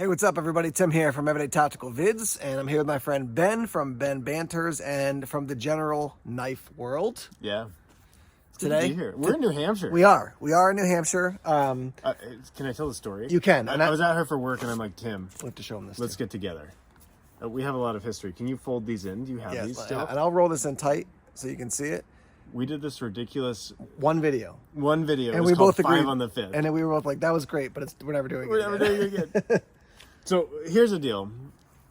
Hey, what's up, everybody? Tim here from Everyday Tactical Vids, and I'm here with my friend Ben from Banters and from the general knife world. Yeah. Today, here. We're in New Hampshire. We are in New Hampshire. Can I tell the story? You can. I was out here for work, and I'm like, Tim, we'll have to show him this. let's get together. We have a lot of history. Can you fold these in? Do you have these still? And I'll roll this in tight so you can see it. We did this ridiculous one video, and we both agreed 5 on the 5th. And then we were both like, "That was great, but we're never doing it. We're never doing it again." So here's the deal.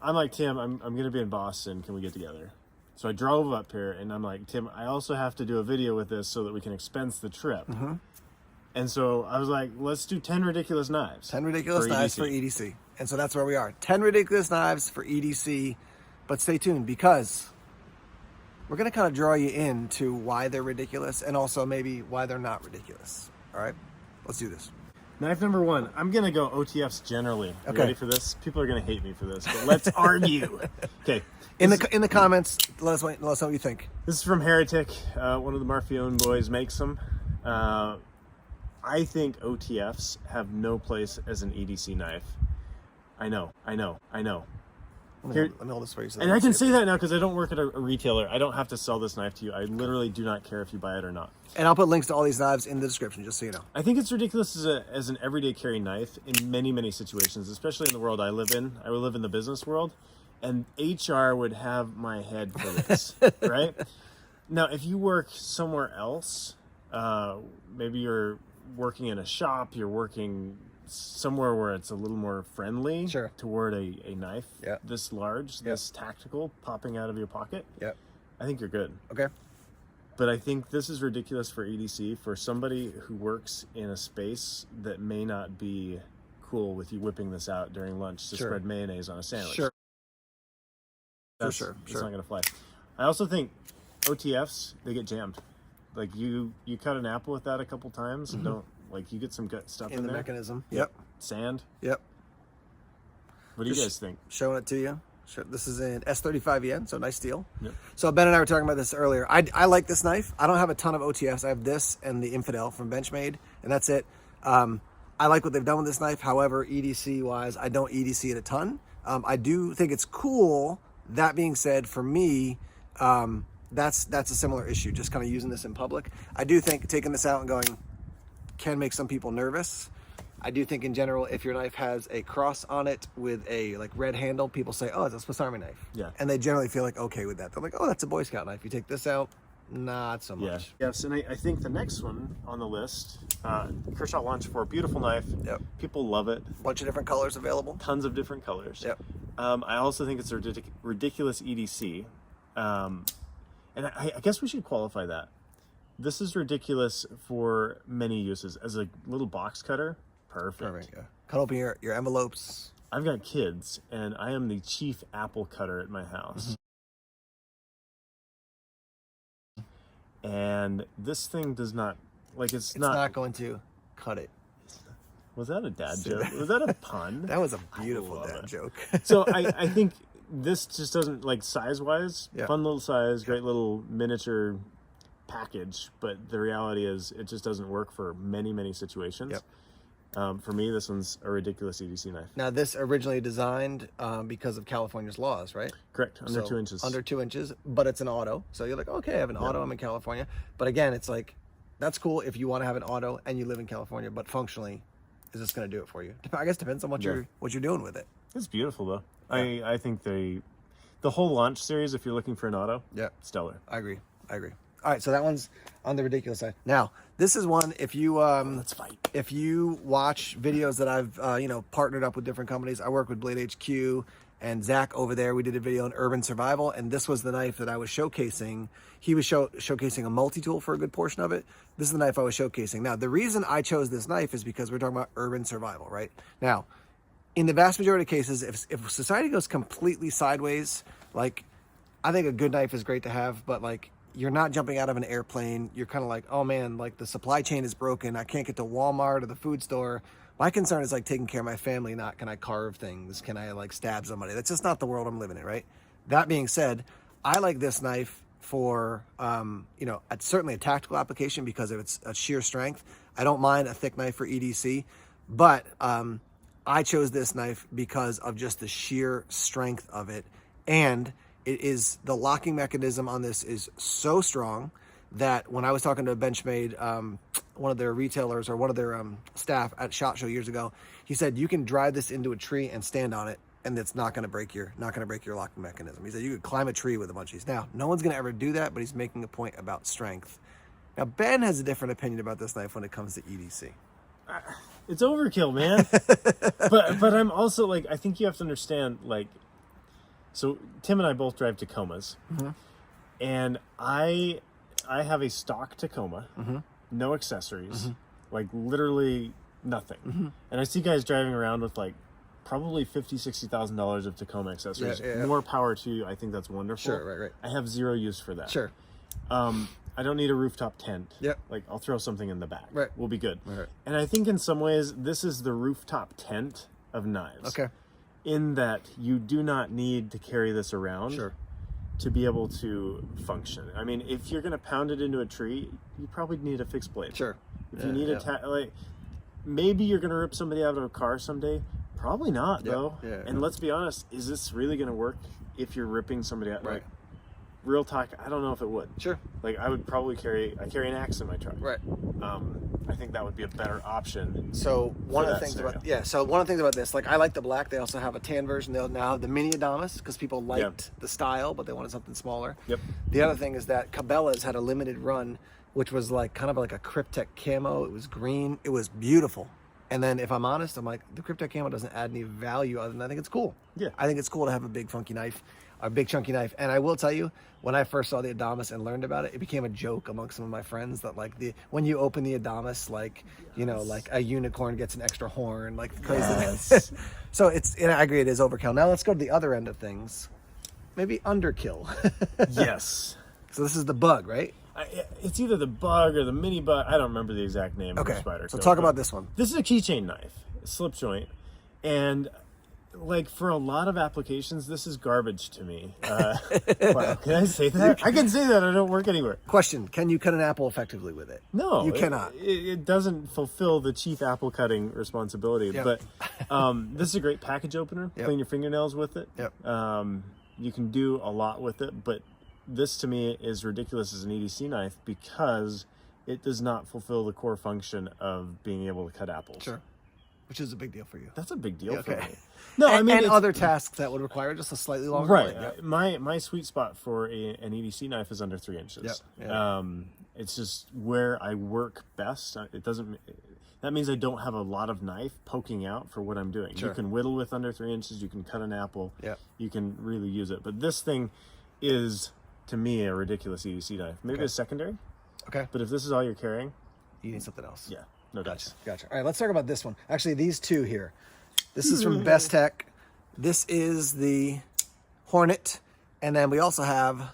I'm like, Tim, I'm going to be in Boston. Can we get together? So I drove up here, and I'm like, Tim, I also have to do a video with this so that we can expense the trip. Mm-hmm. And so I was like, let's do 10 ridiculous knives. 10 ridiculous knives for EDC. And so that's where we are. 10 ridiculous knives for EDC. But stay tuned, because we're going to kind of draw you into why they're ridiculous and also maybe why they're not ridiculous. All right? Let's do this. Knife number 1. I'm going to go OTFs generally. You okay. Ready for this? People are going to hate me for this, but let's argue. Okay. In the comments, let us know what you think. This is from Heretic. One of the Marfione boys makes them. I think OTFs have no place as an EDC knife. I know. Let me hold this for you. And I can say that now because I don't work at a retailer. I don't have to sell this knife to you. I literally do not care if you buy it or not. And I'll put links to all these knives in the description, just so you know. I think it's ridiculous as an everyday carry knife in many, many situations, especially in the world I live in. I would live in the business world, and HR would have my head for this, right? Now, if you work somewhere else, maybe you're working in a shop, you're working somewhere where it's a little more friendly toward a knife this large, this tactical, popping out of your pocket, I think you're good. Okay. But I think this is ridiculous for EDC, for somebody who works in a space that may not be cool with you whipping this out during lunch to spread mayonnaise on a sandwich. Sure. It's not going to fly. I also think OTFs, they get jammed. Like you cut an apple with that a couple times and don't, like, you get some gut stuff in the there. Mechanism. Yep. Sand. Yep. What do you guys think? Showing it to you. This is an S35EN, so nice steel. Yep. So Ben and I were talking about this earlier. I like this knife. I don't have a ton of OTFs. I have this and the Infidel from Benchmade, and that's it. I like what they've done with this knife. However, EDC-wise, I don't EDC it a ton. I do think it's cool. That being said, for me, that's a similar issue, just kind of using this in public. I do think taking this out and going can make some people nervous. I do think in general, if your knife has a cross on it with a red handle, people say, oh, it's a Swiss Army knife. Yeah. And they generally feel like okay with that. They're like, oh, that's a Boy Scout knife. You take this out, not so much. Yes, and I think the next one on the list, Kershaw Launch 4, beautiful knife. Yep. People love it. Bunch of different colors available. Tons of different colors. Yep. I also think it's a ridiculous EDC. And I guess we should qualify that. This is ridiculous for many uses. As a little box cutter, perfect. Yeah. Cut open your envelopes. I've got kids, and I am the chief apple cutter at my house. And this thing does not, it's not going to cut it. Was that a dad joke? Was that a pun? That was a beautiful dad joke. So I think this just doesn't, size-wise, fun little size, great little miniature package, but the reality is it just doesn't work for many, many situations. For me, this one's a ridiculous EDC knife. Now, this originally designed because of California's laws, right? Correct. Under 2 inches. Under 2 inches, but it's an auto. So you're like, okay, I have an auto. I'm in California. But again, it's like, that's cool if you want to have an auto and you live in California, but functionally, is this going to do it for you? I guess it depends on what you're doing with it. It's beautiful, though. I think the whole Launch series, if you're looking for an auto, stellar. I agree. All right, so that one's on the ridiculous side. Now, this is one, if you let's fight. If you watch videos that I've partnered up with different companies, I work with Blade HQ and Zach over there. We did a video on urban survival, and this was the knife that I was showcasing. He was showcasing a multi-tool for a good portion of it. This is the knife I was showcasing. Now, the reason I chose this knife is because we're talking about urban survival, right? Now, in the vast majority of cases, if society goes completely sideways, I think a good knife is great to have, but you're not jumping out of an airplane. You're kind of like, oh man, the supply chain is broken. I can't get to Walmart or the food store. My concern is taking care of my family, not can I carve things? Can I stab somebody? That's just not the world I'm living in, right? That being said, I like this knife for, it's certainly a tactical application because of its sheer strength. I don't mind a thick knife for EDC, but I chose this knife because of just the sheer strength of it. And the locking mechanism on this is so strong that when I was talking to a Benchmade, one of their retailers or one of their staff at SHOT Show years ago, he said you can drive this into a tree and stand on it, and it's not going to break your locking mechanism. He said you could climb a tree with a bunch of these. Now, no one's going to ever do that, but he's making a point about strength. Now, Ben has a different opinion about this knife when it comes to EDC. It's overkill, man. but I'm also like, I think you have to understand, like, so Tim and I both drive Tacomas, and I have a stock Tacoma, no accessories, like literally nothing. And I see guys driving around with like probably $50,000-$60,000 of Tacoma accessories. Yeah. More power to you. I think that's wonderful. Sure, right. I have zero use for that. Sure. I don't need a rooftop tent. Yep. Like, I'll throw something in the back. Right. We'll be good. Right. And I think in some ways, this is the rooftop tent of knives. Okay. In that you do not need to carry this around to be able to function. I mean, if you're going to pound it into a tree, you probably need a fixed blade. Sure. If you need like, maybe you're going to rip somebody out of a car someday. Probably not, though. Yeah. And let's be honest, is this really going to work if you're ripping somebody out? Right. Like, real talk, I don't know if it would. Sure. Like, I would probably carry an axe in my truck. Right. I think that would be a better option. So one of the things scenario. about this, like I like the black. They also have a tan version. They'll now have the mini Adamas because people liked the style, but they wanted something smaller. Yep. The other thing is that Cabela's had a limited run, which was like kind of like a Cryptek camo. It was green. It was beautiful. And then if I'm honest, I'm like, the Cryptek camo doesn't add any value other than I think it's cool. Yeah. I think it's cool to have a big funky knife, a big chunky knife. And I will tell you, when I first saw the Adamas and learned about it, it became a joke amongst some of my friends that like when you open the Adamas, like, you know, like a unicorn gets an extra horn, like crazy. Yes. So and I agree, it is overkill. Now let's go to the other end of things. Maybe underkill. Yes. So this is the bug, right? It's either the bug or the mini bug. I don't remember the exact name of the spider. So talk about this one. This is a keychain knife, slip joint, and like for a lot of applications, this is garbage to me. Wow, can I say that? I can say that. I don't work anywhere. Question: can you cut an apple effectively with it? No, you cannot. It doesn't fulfill the chief apple cutting responsibility. Yep. But this is a great package opener. Yep. Clean your fingernails with it. Yep. You can do a lot with it, but this to me is ridiculous as an EDC knife because it does not fulfill the core function of being able to cut apples. Sure. Which is a big deal for you. That's a big deal for Okay. me. No, I mean, and other tasks that would require just a slightly longer right. blade. Yep. My sweet spot for an EDC knife is under 3 inches. Yep. Yeah. It's just where I work best. It doesn't. That means I don't have a lot of knife poking out for what I'm doing. Sure. You can whittle with under 3 inches. You can cut an apple. Yep. You can really use it. But this thing is, to me, a ridiculous EDC knife. Maybe a secondary. Okay. But if this is all you're carrying, You need something else. yeah, no dice. Gotcha. All right, let's talk about this one. Actually, these two here. This is from Best Tech. This is the Hornet, and then we also have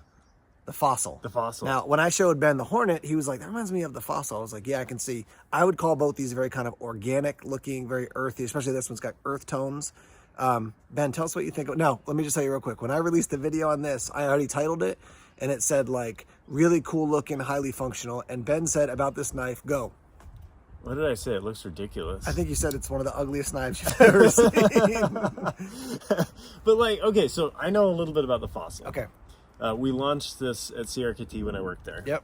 the Fossil. The Fossil. Now, when I showed Ben the Hornet, he was like, that reminds me of the Fossil. I was like, yeah, I can see. I would call both these very kind of organic looking, very earthy, especially this one's got earth tones. Ben, tell us what you think. No, let me just tell you real quick. When I released the video on this, I already titled it, and it said like, really cool looking, highly functional. And Ben said about this knife, go. What did I say? It looks ridiculous. I think you said it's one of the ugliest knives you've ever seen. But like, okay, so I know a little bit about the Fossil. Okay. We launched this at CRKT when I worked there. Yep.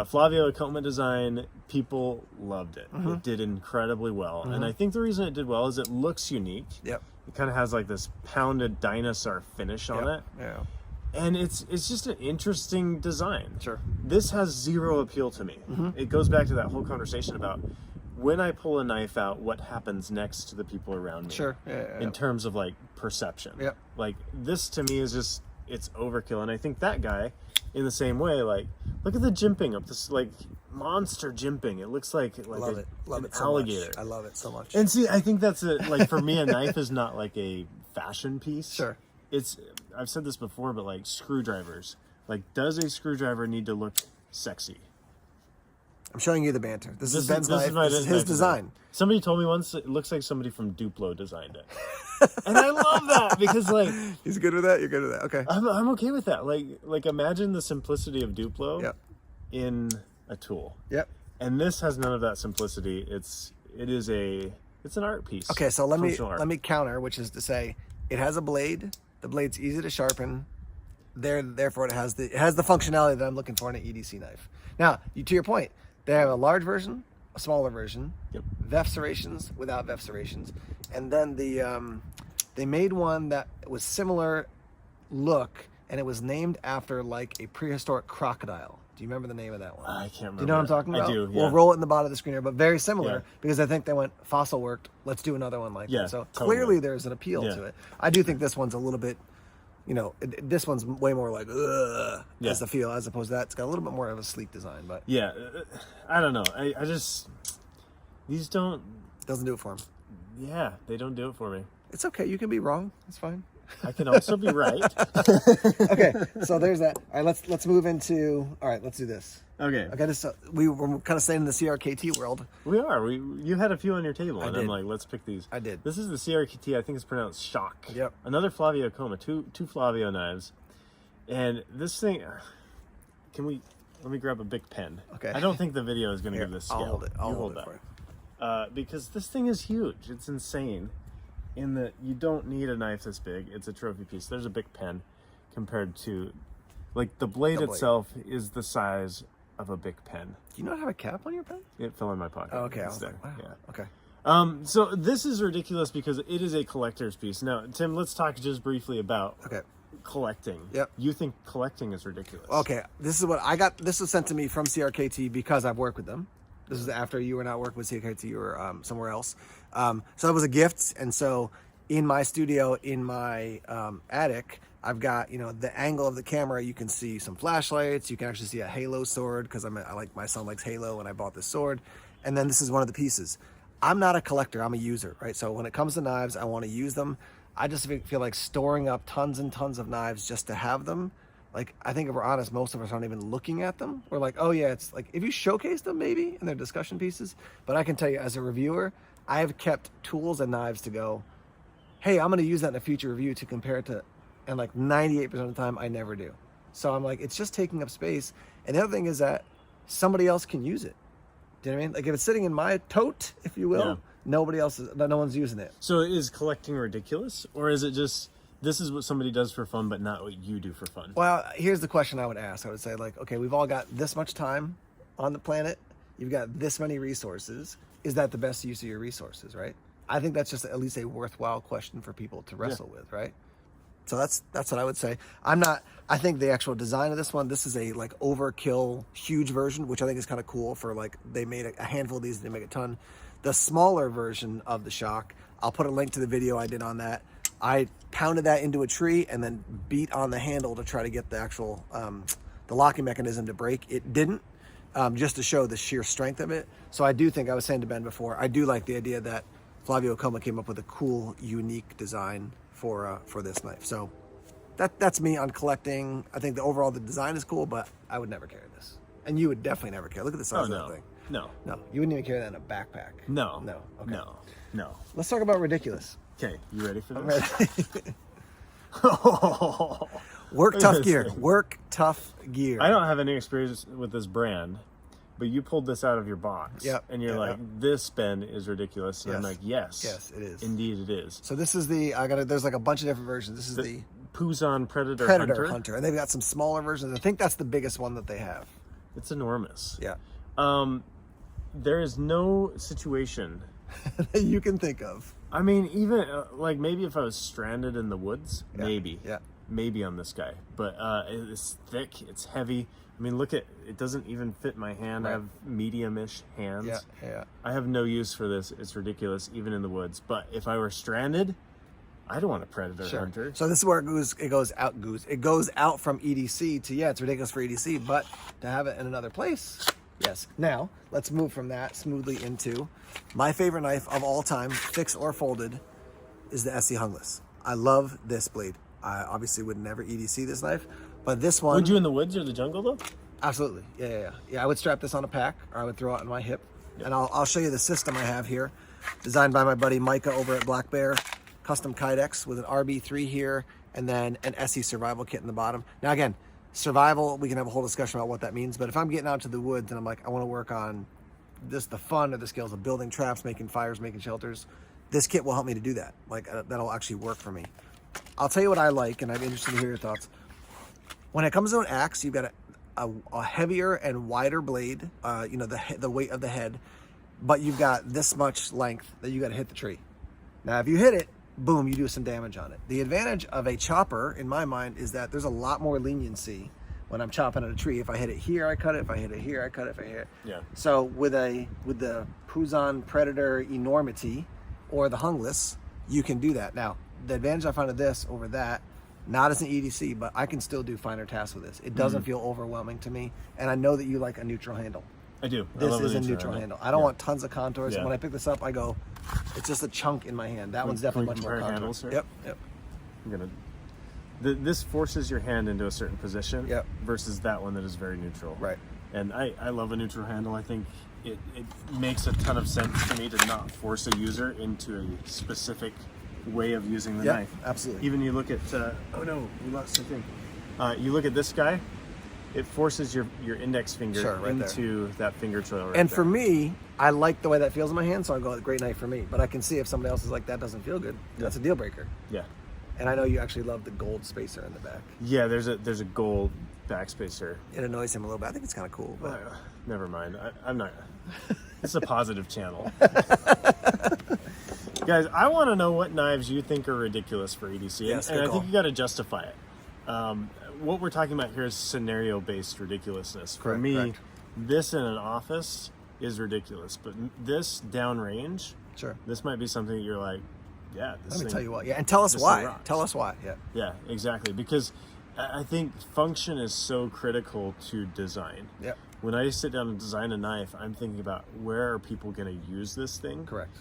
Flavio Coleman design, people loved it. It did incredibly well. And I think the reason it did well is it looks unique. Yep. It kind of has like this pounded dinosaur finish on it. Yeah. And it's just an interesting design. Sure. This has zero appeal to me. It goes back to that whole conversation about when I pull a knife out, what happens next to the people around me. Sure. In terms of like perception. Yep. Like this to me is just, it's overkill. And I think that guy in the same way, like, look at the jimping of this like monster jimping. It looks like Love it an so alligator. much. I love it so much. And see, I think that's like for me, a knife is not like a fashion piece. Sure. It's, I've said this before, but like screwdrivers, like does a screwdriver need to look sexy? I'm showing you the Banter. This is Ben's knife. This is his design. Somebody told me once it looks like somebody from Duplo designed it. And I love that because like He's good with that. You're good with that. Okay. I'm okay with that. Like imagine the simplicity of Duplo Yep. in a tool. Yep. And this has none of that simplicity. It is a It's an art piece. Okay, so let Functional art. me counter, which is to say, it has a blade. The blade's easy to sharpen. Therefore, it has the functionality that I'm looking for in an EDC knife. Now, to your point, they have a large version, a smaller version, VEF serrations, without VEF serrations, and then they made one that was similar look, and it was named after like a prehistoric crocodile. Do you remember the name of that one? I can't remember. Do you know what I'm talking about? I do, yeah. We'll roll it in the bottom of the screen here, but very similar because I think they went fossil worked. Let's do another one like that. So totally. clearly there's an appeal to it. I do think this one's a little bit, this one's way more like as the feel, as opposed to that. It's got a little bit more of a sleek design, but I don't know. I just these don't doesn't do it for him. Yeah, they don't do it for me. It's okay. You can be wrong. It's fine. I can also be right. Okay, so there's that. All right, let's move into. All right, let's do this. Okay. This we were kind of staying in the CRKT world. We are. You had a few on your table, and did. I'm like, let's pick these. I did. This is the CRKT. I think it's pronounced Shock. Yep. Another Flavio Coma. Two Flavio knives, and this thing. Let me grab a big pen. Okay. I don't think the video is going to give this scale. I'll hold it. You hold it for you. that. Because this thing is huge. It's insane. In that you don't need a knife this big. It's a trophy piece. There's a big pen compared to, like, the blade itself is the size of a big pen. Do you not have a cap on your pen? It fell in my pocket. Oh, okay. I was instead. like, wow. Yeah. Okay. So this is ridiculous because it is a collector's piece. Now, Tim, let's talk just briefly about collecting. Yep. You think collecting is ridiculous. Okay. This is what I got. This was sent to me from CRKT because I've worked with them. This is after you were not working with CRKT, you were somewhere else. So it was a gift. And so in my studio, in my attic, I've got, the angle of the camera, you can see some flashlights. You can actually see a Halo sword because my son likes Halo and I bought this sword. And then this is one of the pieces. I'm not a collector, I'm a user, right? So when it comes to knives, I want to use them. I just feel like storing up tons and tons of knives just to have them. Like, I think if we're honest, most of us aren't even looking at them. We're like, oh yeah, it's like, if you showcase them maybe, and they're discussion pieces. But I can tell you as a reviewer, I have kept tools and knives to go, hey, I'm gonna use that in a future review to compare it to, and like 98% of the time, I never do. So I'm like, it's just taking up space. And the other thing is that somebody else can use it. Do you know what I mean? Like if it's sitting in my tote, if you will, no one's using it. So is collecting ridiculous? Or is it just, this is what somebody does for fun, but not what you do for fun? Well, here's the question I would ask. I would say, like, okay, we've all got this much time on the planet. You've got this many resources. Is that the best use of your resources, right? I think that's just at least a worthwhile question for people to wrestle with, right? So that's what I would say. I think the actual design of this is a like overkill, huge version, which I think is kind of cool for like, they made a handful of these, they make a ton. The smaller version of the Shock, I'll put a link to the video I did on that. I pounded that into a tree and then beat on the handle to try to get the actual, the locking mechanism to break. It didn't, just to show the sheer strength of it. So I do think, I was saying to Ben before, I do like the idea that Flavio Coma came up with a cool, unique design for this knife. So that's me on collecting. I think the design is cool, but I would never carry this. And you would definitely never carry. Look at the size of that thing. No. You wouldn't even carry that in a backpack. No. Okay. No. Let's talk about ridiculous. Okay, you ready for I'm this? ready. Work tough gear. Work tough gear. I don't have any experience with this brand, but you pulled this out of your box. Yep. And you're like, this, Ben, is ridiculous. And I'm like, yes, it is. Indeed it is. So this is there's like a bunch of different versions. This is the Puzon Predator Hunter. And they've got some smaller versions. I think that's the biggest one that they have. It's enormous. Yeah. There is no situation that you can think of. I mean, even like maybe if I was stranded in the woods, maybe on this guy. But it's thick, it's heavy. I mean, look at it. Doesn't even fit my hand. Right. I have medium-ish hands. Yeah. I have no use for this. It's ridiculous, even in the woods. But if I were stranded, I don't want a Predator Hunter. So this is where it goes out from EDC to, it's ridiculous for EDC, but to have it in another place, yes. Now, let's move from that smoothly into my favorite knife of all time, fixed or folded, is the SE Hungless. I love this blade. I obviously would never EDC this knife, but this one... Would you in the woods or the jungle, though? Absolutely. Yeah, I would strap this on a pack, or I would throw it on my hip. Yep. And I'll show you the system I have here, designed by my buddy Micah over at Black Bear. Custom Kydex with an RB3 here, and then an SE survival kit in the bottom. Now again, survival, we can have a whole discussion about what that means, but if I'm getting out to the woods and I'm like, I want to work on the fun or the skills of building traps, making fires, making shelters, this kit will help me to do that. Like that'll actually work for me. I'll tell you what I like, and I'm interested to hear your thoughts. When it comes to an axe, you've got a heavier and wider blade, you know, the weight of the head, but you've got this much length that you got to hit the tree. Now, if you hit it, boom, you do some damage on it. The advantage of a chopper, in my mind, is that there's a lot more leniency when I'm chopping at a tree. If I hit it here, I cut it. If I hit it here, I cut it. If I hit it. Yeah. So with the Puzon Predator Enormity or the Hungless, you can do that. Now, the advantage I find of this over that, not as an EDC, but I can still do finer tasks with this. It doesn't feel overwhelming to me. And I know that you like a neutral handle. I do. This is a neutral handle. I don't want tons of contours. Yeah. And when I pick this up, I go, it's just a chunk in my hand. That one's definitely much more contour. handles, sir? Yep, yep. I'm gonna. This forces your hand into a certain position. Yep. Versus that one that is very neutral. Right. And I love a neutral handle. I think it makes a ton of sense to me to not force a user into a specific way of using the knife. Absolutely. Even you look at oh no, we lost the thing. You look at this guy. It forces your index finger right into that finger trail right and there. for me, I like the way that feels in my hand, so I go, great knife for me. But I can see if somebody else is like, that doesn't feel good. That's a deal breaker. Yeah. And I know you actually love the gold spacer in the back. Yeah, there's a gold backspacer. It annoys him a little bit. I think it's kind of cool. But Never mind. I'm not. It's a positive channel. Guys, I want to know what knives you think are ridiculous for EDC, Yes, and good I call. think you got to justify it. What we're talking about here is scenario-based ridiculousness. For me, correct. this in an office is ridiculous, but this downrange, Sure. this might be something that you're like, yeah. This Let me thing, tell you what. Yeah, and tell us this why. thing rocks. Tell us why. Yeah. Yeah, exactly. Because I think function is so critical to design. Yep. When I sit down and design a knife, I'm thinking about where are people going to use this thing? Correct.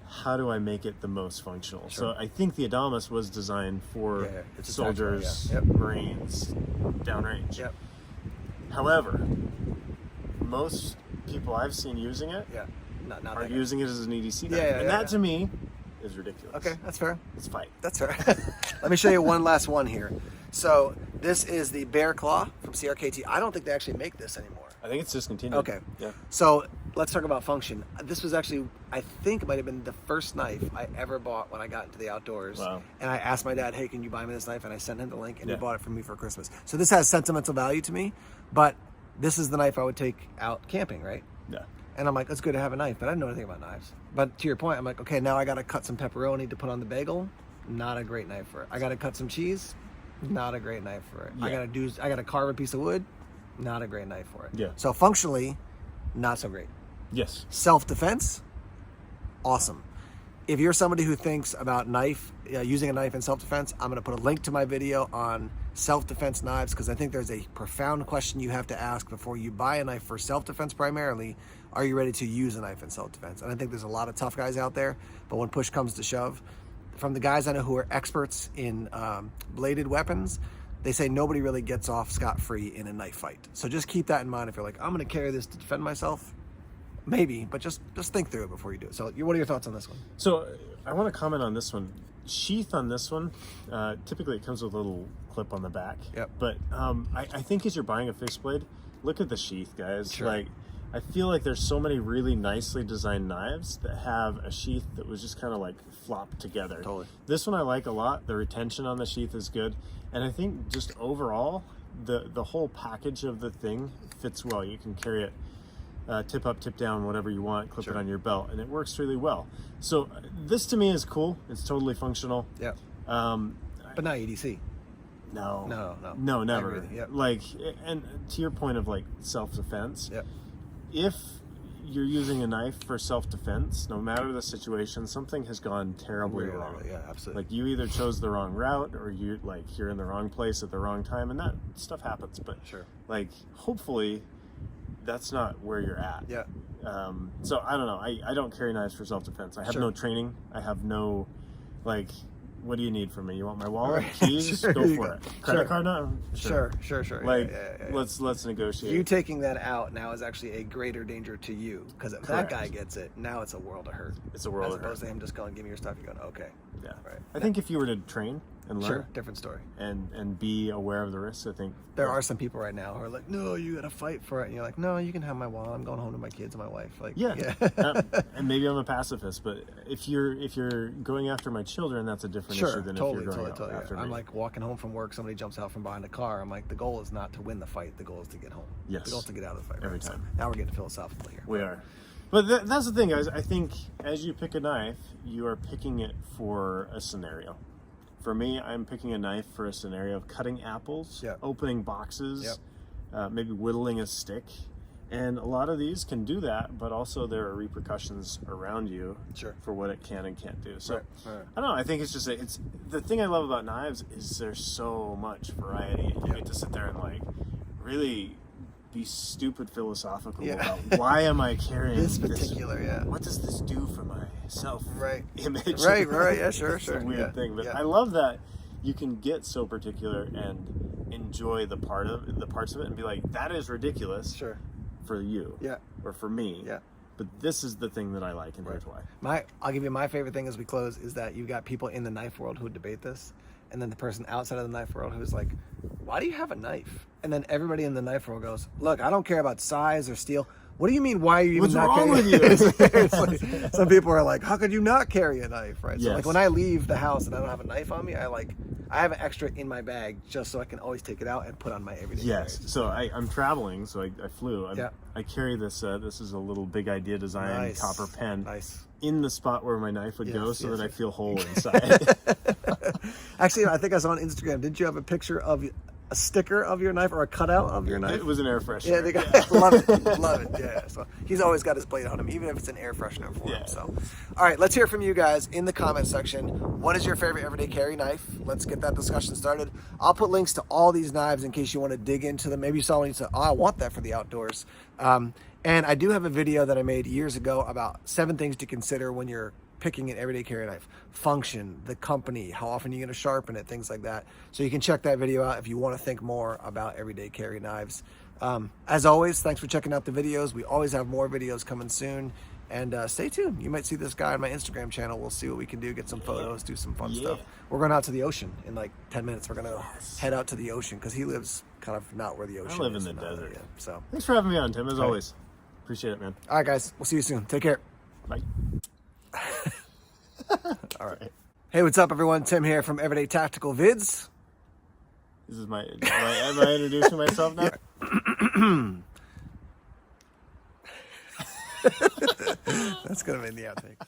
How do I make it the most functional? Sure. So I think the Adamas was designed for It's a soldiers, tactical, yeah. Yep. Marines, downrange. Yep. However, most people I've seen using it Yeah. Not are that using it as an EDC knife. yeah, and that to me is ridiculous. Okay, that's fair. Let's fight. That's fair. Let me show you one last one here. So this is the Bear Claw from CRKT. I don't think they actually make this anymore. I think it's discontinued. Okay. Yeah. So let's talk about function. This was actually, I think it might have been the first knife I ever bought when I got into the outdoors. Wow. And I asked my dad, hey, can you buy me this knife? And I sent him the link and he Yeah. bought it for me for Christmas. So this has sentimental value to me, but this is the knife I would take out camping, right? Yeah. And I'm like, it's good to have a knife, but I didn't know anything about knives. But to your point, I'm like, okay, now I got to cut some pepperoni to put on the bagel. Not a great knife for it. I got to cut some cheese. Not a great knife for it. Yeah. I got to carve a piece of wood. Not a great knife for it. Yeah. So functionally, not so great. Yes. Self-defense, awesome. If you're somebody who thinks about using a knife in self-defense, I'm going to put a link to my video on self-defense knives because I think there's a profound question you have to ask before you buy a knife for self-defense primarily. Are you ready to use a knife in self-defense? And I think there's a lot of tough guys out there, but when push comes to shove, from the guys I know who are experts in bladed weapons, they say nobody really gets off scot-free in a knife fight. So just keep that in mind if you're like, I'm going to carry this to defend myself. Maybe, but just think through it before you do it. So what are your thoughts on this one? So I want to comment on this one. Sheath on this one, typically it comes with a little clip on the back. Yep. But I think as you're buying a fixed blade, look at the sheath, guys. Sure. Like, I feel like there's so many really nicely designed knives that have a sheath that was just kind of like flopped together. Totally. This one I like a lot. The retention on the sheath is good. And I think just overall, the whole package of the thing fits well. You can carry it tip up, tip down, whatever you want, clip it on your belt, and it works really well. So this to me is cool. It's totally functional. Yeah. But not EDC. No, I agree never. with you. Yep. Like, and to your point of like self-defense, Yep. if you're using a knife for self-defense, no matter the situation, something has gone terribly wrong. Yeah, absolutely. Like you either chose the wrong route or you're in the wrong place at the wrong time, and that stuff happens. But Sure. like, hopefully that's not where you're at. Yeah. So I don't know. I don't carry knives for self-defense. I have Sure. no training. I have no, like, what do you need from me? You want my wallet, Right. keys? Sure, Go you for go. it. Credit Sure. card now? Sure. Like, Yeah. let's negotiate. You taking that out now is actually a greater danger to you because if Correct. that guy gets it, now it's a world of hurt. It's a world As of hurt. opposed to him just going, give me your stuff. You're going, okay. Yeah. Right. I think if you were to train and learn. Sure, different story. And be aware of the risks. I think there are some people right now who are like, no, you gotta fight for it. And you're like, no, you can have my wallet. I'm going home to my kids and my wife. Like, yeah. And maybe I'm a pacifist, but if you're going after my children, that's a different issue than if you're going after me. I'm like walking home from work, somebody jumps out from behind a car. I'm like, the goal is not to win the fight. The goal is to get home. Yes. The goal is to get out of the fight. Every right? time. So now we're getting philosophical here. We are. But that's the thing, guys. I think as you pick a knife, you are picking it for a scenario. For me, I'm picking a knife for a scenario of cutting apples, opening boxes, maybe whittling a stick. And a lot of these can do that, but also there are repercussions around you for what it can and can't do. So I don't know. I think it's just it's the thing I love about knives is there's so much variety. You get to sit there and like really be stupid philosophical about why am I carrying this particular what does this do for my self image? Right, yeah, sure. It's a weird thing, but I love that you can get so particular and enjoy the parts of it and be like, that is ridiculous for you or for me, but this is the thing that I like, and here's why. I'll give you my favorite thing as we close is that you've got people in the knife world who debate this, and then the person outside of the knife world who's like, why do you have a knife? And then everybody in the knife world goes, look, I don't care about size or steel. What do you mean? Why are you even not carrying you? Some people are like, how could you not carry a knife, right? So Yes. like when I leave the house and I don't have a knife on me, I have an extra in my bag just so I can always take it out and put on my everyday Yes. carry. So I'm traveling, so I flew. I carry this. This is a little Big Idea Design copper pen. In the spot where my knife would go, so that I feel whole inside. Actually, I think I saw on Instagram. Didn't you have a picture of a sticker of your knife or a cutout of your knife? It was an air freshener. Yeah, love it. Yeah, so he's always got his blade on him, even if it's an air freshener for him. So, all right, let's hear from you guys in the comment section. What is your favorite everyday carry knife? Let's get that discussion started. I'll put links to all these knives in case you want to dig into them. Maybe you saw one and you said, oh, I want that for the outdoors. And I do have a video that I made years ago about 7 things to consider when you're picking an everyday carry knife. Function, the company, how often you're going to sharpen it, things like that. So you can check that video out if you want to think more about everyday carry knives. As always, thanks for checking out the videos. We always have more videos coming soon. And stay tuned. You might see this guy on my Instagram channel. We'll see what we can do, get some photos, do some fun stuff. We're going out to the ocean in like 10 minutes. We're going to head out to the ocean because he lives kind of not where the ocean is. I live in the desert. So thanks for having me on, Tim, as always. Appreciate it, man. All right, guys. We'll see you soon. Take care. Bye. All right. Hey, what's up, everyone? Tim here from Everyday Tactical Vids. This is am I introducing myself now? That's going to be in the outtake.